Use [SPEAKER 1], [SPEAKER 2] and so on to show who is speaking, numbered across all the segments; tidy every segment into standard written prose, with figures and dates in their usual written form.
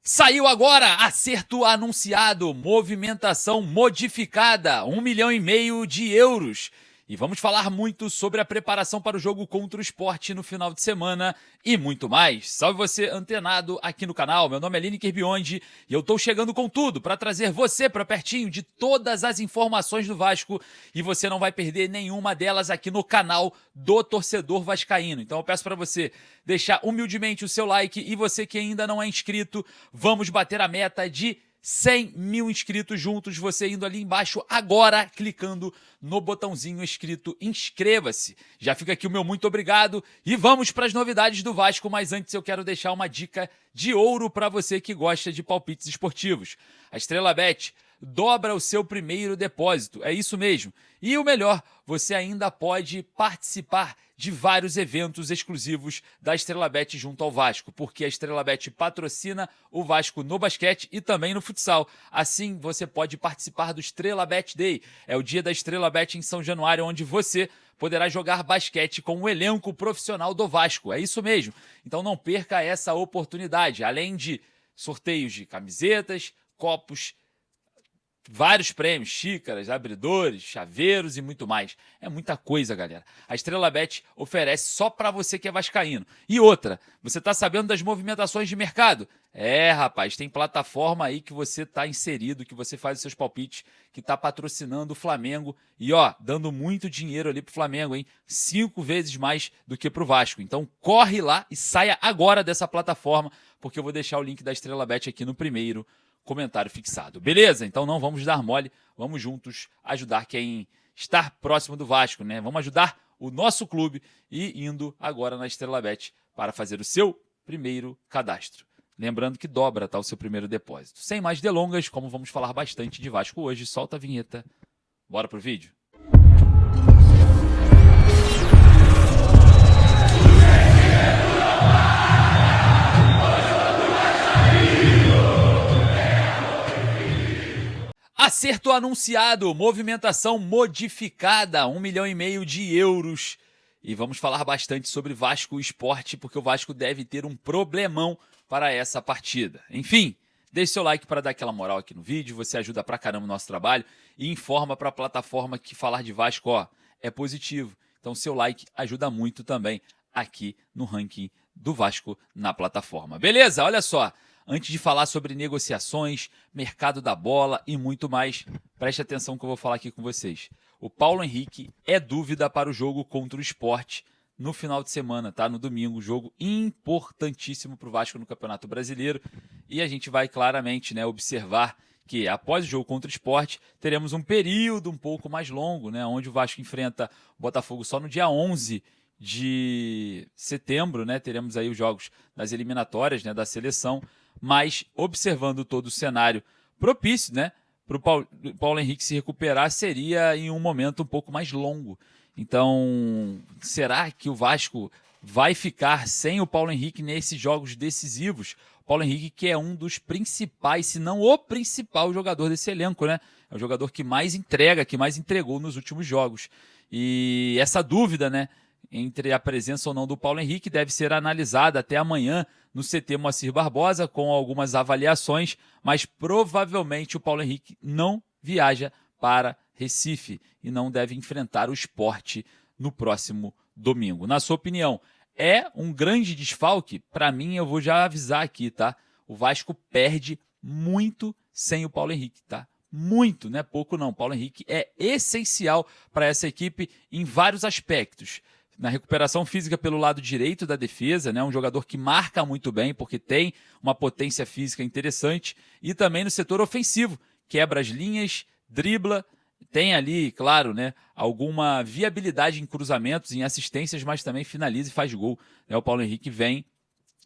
[SPEAKER 1] Saiu agora, acerto anunciado, movimentação modificada, 1,5 milhão de euros. E vamos falar muito sobre a preparação para o jogo contra o Sport no final de semana e muito mais. Salve você antenado aqui no canal, meu nome é Lineker Biondi e eu tô chegando com tudo para trazer você para pertinho de todas as informações do Vasco e você não vai perder nenhuma delas aqui no canal do Torcedor Vascaíno. Então eu peço para você deixar humildemente o seu like e você que ainda não é inscrito, vamos bater a meta de 100 mil inscritos juntos, você indo ali embaixo agora, clicando no botãozinho escrito inscreva-se. Já fica aqui o meu muito obrigado e vamos para as novidades do Vasco, mas antes eu quero deixar uma dica de ouro para você que gosta de palpites esportivos. A Estrela Bet dobra o seu primeiro depósito, é isso mesmo. E o melhor, você ainda pode participar de vários eventos exclusivos da Estrela Bet junto ao Vasco, porque a Estrela Bet patrocina o Vasco no basquete e também no futsal. Assim, você pode participar do Estrela Bet Day. É o dia da Estrela Bet em São Januário, onde você poderá jogar basquete com o elenco profissional do Vasco. É isso mesmo. Então não perca essa oportunidade. Além de sorteios de camisetas, copos, vários prêmios, xícaras, abridores, chaveiros e muito mais. É muita coisa, galera. A Estrela Bet oferece só para você que é vascaíno. E outra, você tá sabendo das movimentações de mercado? É, rapaz, tem plataforma aí que você tá inserido, que você faz os seus palpites, que tá patrocinando o Flamengo e, ó, dando muito dinheiro ali pro Flamengo, hein? 5 vezes mais do que pro Vasco. Então corre lá e saia agora dessa plataforma, porque eu vou deixar o link da Estrela Bet aqui no primeiro comentário fixado. Beleza? Então não vamos dar mole, vamos juntos ajudar quem está próximo do Vasco, né? Vamos ajudar o nosso clube e indo agora na Estrela Bet para fazer o seu primeiro cadastro. Lembrando que dobra, tá, o seu primeiro depósito. Sem mais delongas, como vamos falar bastante de Vasco hoje, solta a vinheta. Bora pro vídeo? Acerto anunciado, movimentação modificada, 1,5 milhão de euros. E vamos falar bastante sobre Vasco e Sport, porque o Vasco deve ter um problemão para essa partida. Enfim, deixe seu like para dar aquela moral aqui no vídeo, você ajuda pra caramba o nosso trabalho e informa para a plataforma que falar de Vasco, ó, é positivo. Então seu like ajuda muito também aqui no ranking do Vasco na plataforma. Beleza? Olha só. Antes de falar sobre negociações, mercado da bola e muito mais, preste atenção que eu vou falar aqui com vocês. O Paulo Henrique é dúvida para o jogo contra o Sport no final de semana, tá? No domingo, jogo importantíssimo para o Vasco no Campeonato Brasileiro. E a gente vai claramente, né, observar que após o jogo contra o Sport, teremos um período um pouco mais longo, né, onde o Vasco enfrenta o Botafogo só no dia 11 de setembro, né? Teremos aí os jogos das eliminatórias, né, da seleção. Mas observando todo o cenário propício, né, para o Paulo Henrique se recuperar, seria em um momento um pouco mais longo. Então, será que o Vasco vai ficar sem o Paulo Henrique nesses jogos decisivos? O Paulo Henrique, que é um dos principais, se não o principal jogador desse elenco, né? É o jogador que mais entrega, que mais entregou nos últimos jogos. E essa dúvida, né, entre a presença ou não do Paulo Henrique deve ser analisada até amanhã no CT Moacir Barbosa, com algumas avaliações, mas provavelmente o Paulo Henrique não viaja para Recife e não deve enfrentar o Sport no próximo domingo. Na sua opinião, é um grande desfalque? Para mim, eu vou já avisar aqui, tá? O Vasco perde muito sem o Paulo Henrique, tá? Muito, não é pouco não. O Paulo Henrique é essencial para essa equipe em vários aspectos. Na recuperação física pelo lado direito da defesa, né? Um jogador que marca muito bem, porque tem uma potência física interessante, e também no setor ofensivo, quebra as linhas, dribla, tem ali, claro, né, alguma viabilidade em cruzamentos, em assistências, mas também finaliza e faz gol. O Paulo Henrique vem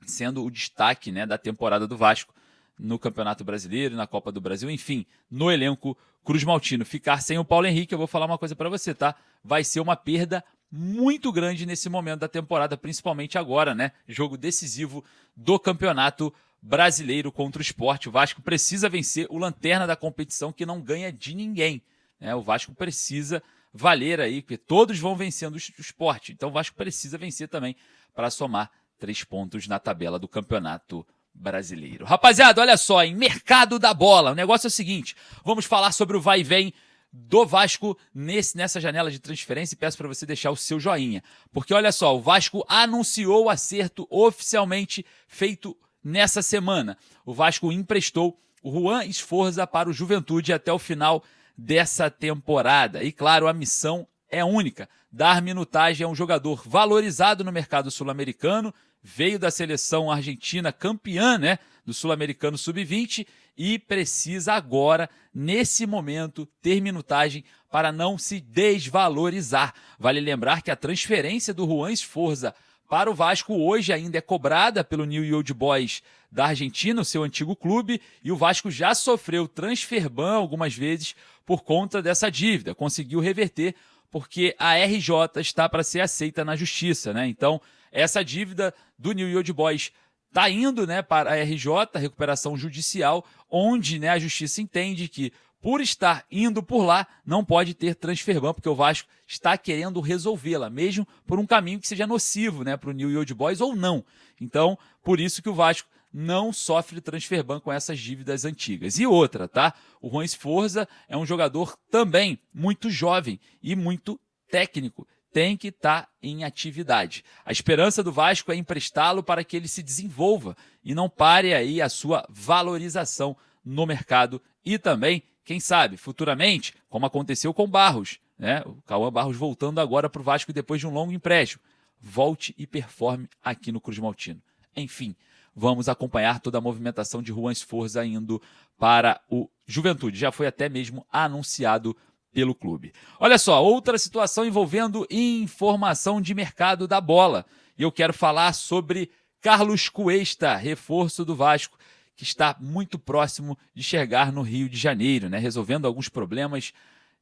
[SPEAKER 1] sendo o destaque, né, da temporada do Vasco no Campeonato Brasileiro, na Copa do Brasil, enfim, no elenco Cruz Maltino. Ficar sem o Paulo Henrique, eu vou falar uma coisa para você, tá? Vai ser uma perda muito grande nesse momento da temporada, principalmente agora, né? Jogo decisivo do Campeonato Brasileiro contra o Sport. O Vasco precisa vencer o lanterna da competição, que não ganha de ninguém, né? O Vasco precisa valer aí, porque todos vão vencendo o Sport. Então o Vasco precisa vencer também para somar 3 pontos na tabela do Campeonato brasileiro. Rapaziada, olha só, em mercado da bola, o negócio é o seguinte, vamos falar sobre o vai e vem do Vasco nessa janela de transferência e peço para você deixar o seu joinha. Porque olha só, o Vasco anunciou o acerto oficialmente feito nessa semana. O Vasco emprestou o Juan Esforza para o Juventude até o final dessa temporada. E claro, a missão é única. Dar minutagem a um jogador valorizado no mercado sul-americano, veio da seleção argentina campeã, né, do Sul-Americano Sub-20 e precisa agora, nesse momento, ter minutagem para não se desvalorizar. Vale lembrar que a transferência do Juan Esforza para o Vasco hoje ainda é cobrada pelo New Old Boys da Argentina, o seu antigo clube, e o Vasco já sofreu transfer ban algumas vezes por conta dessa dívida. Conseguiu reverter porque a RJ está para ser aceita na justiça, né? Então, essa dívida do New Old Boys está indo, né, para a RJ, recuperação judicial, onde, né, a justiça entende que por estar indo por lá, não pode ter transfer ban, porque o Vasco está querendo resolvê-la, mesmo por um caminho que seja nocivo, né, para o New Old Boys ou não. Então, por isso que o Vasco não sofre transfer ban com essas dívidas antigas. E outra, tá? O Juan Esforza é um jogador também muito jovem e muito técnico. Tem que estar em atividade. A esperança do Vasco é emprestá-lo para que ele se desenvolva e não pare aí a sua valorização no mercado e também, quem sabe, futuramente, como aconteceu com Barros, né? O Cauã Barros voltando agora para o Vasco depois de um longo empréstimo. Volte e performe aqui no Cruz Maltino. Enfim, vamos acompanhar toda a movimentação de Juan Esforza indo para o Juventude. Já foi até mesmo anunciado pelo clube. Olha só, outra situação envolvendo informação de mercado da bola. E eu quero falar sobre Carlos Cuesta, reforço do Vasco, que está muito próximo de chegar no Rio de Janeiro, né? Resolvendo alguns problemas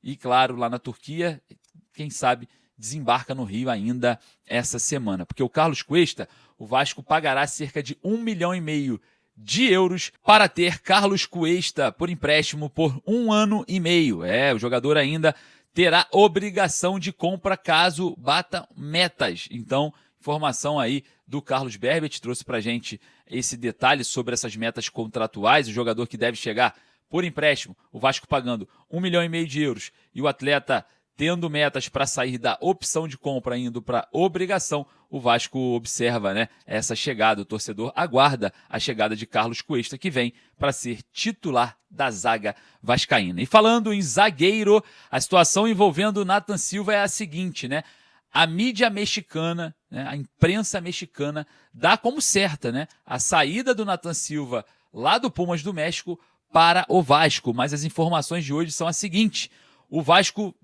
[SPEAKER 1] e, claro, lá na Turquia, quem sabe, desembarca no Rio ainda essa semana. Porque o Carlos Cuesta, o Vasco pagará cerca de 1,5 milhão de euros para ter Carlos Cuesta por empréstimo por 1 ano e meio. O jogador ainda terá obrigação de compra caso bata metas. Então, informação aí do Carlos Berbet trouxe para a gente esse detalhe sobre essas metas contratuais. O jogador que deve chegar por empréstimo, o Vasco pagando 1,5 milhão de euros e o atleta tendo metas para sair da opção de compra indo para obrigação, o Vasco observa, né, essa chegada. O torcedor aguarda a chegada de Carlos Cuesta, que vem para ser titular da zaga vascaína. E falando em zagueiro, a situação envolvendo o Nathan Silva é a seguinte, né? A mídia mexicana, né, a imprensa mexicana, dá como certa, né, a saída do Nathan Silva lá do Pumas do México para o Vasco. Mas as informações de hoje são as seguintes: o Vasco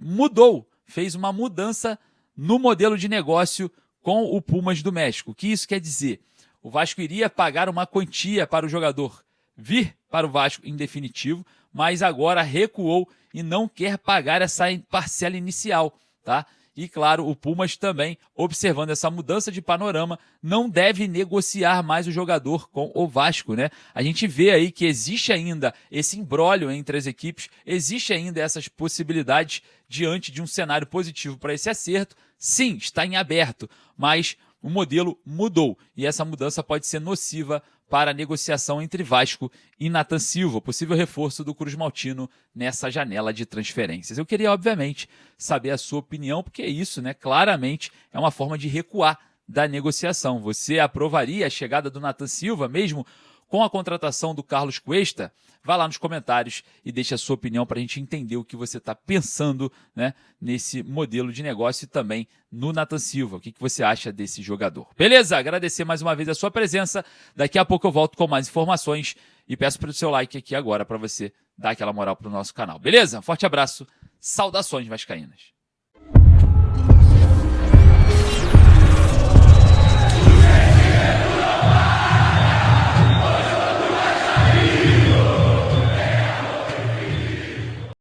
[SPEAKER 1] fez uma mudança no modelo de negócio com o Pumas do México. O que isso quer dizer? O Vasco iria pagar uma quantia para o jogador vir para o Vasco em definitivo, mas agora recuou e não quer pagar essa parcela inicial, tá? E, claro, o Pumas também, observando essa mudança de panorama, não deve negociar mais o jogador com o Vasco, né? A gente vê aí que existe ainda esse imbróglio entre as equipes, existe ainda essas possibilidades diante de um cenário positivo para esse acerto. Sim, está em aberto, mas o modelo mudou e essa mudança pode ser nociva para a negociação entre Vasco e Nathan Silva, possível reforço do Cruz Maltino nessa janela de transferências. Eu queria, obviamente, saber a sua opinião, porque é isso, né? Claramente é uma forma de recuar da negociação. Você aprovaria a chegada do Nathan Silva, mesmo com a contratação do Carlos Cuesta? Vá lá nos comentários e deixe a sua opinião para a gente entender o que você está pensando, né, nesse modelo de negócio e também no Nathan Silva. O que você acha desse jogador? Beleza? Agradecer mais uma vez a sua presença. Daqui a pouco eu volto com mais informações e peço para o seu like aqui agora para você dar aquela moral para o nosso canal. Beleza? Forte abraço. Saudações vascaínas.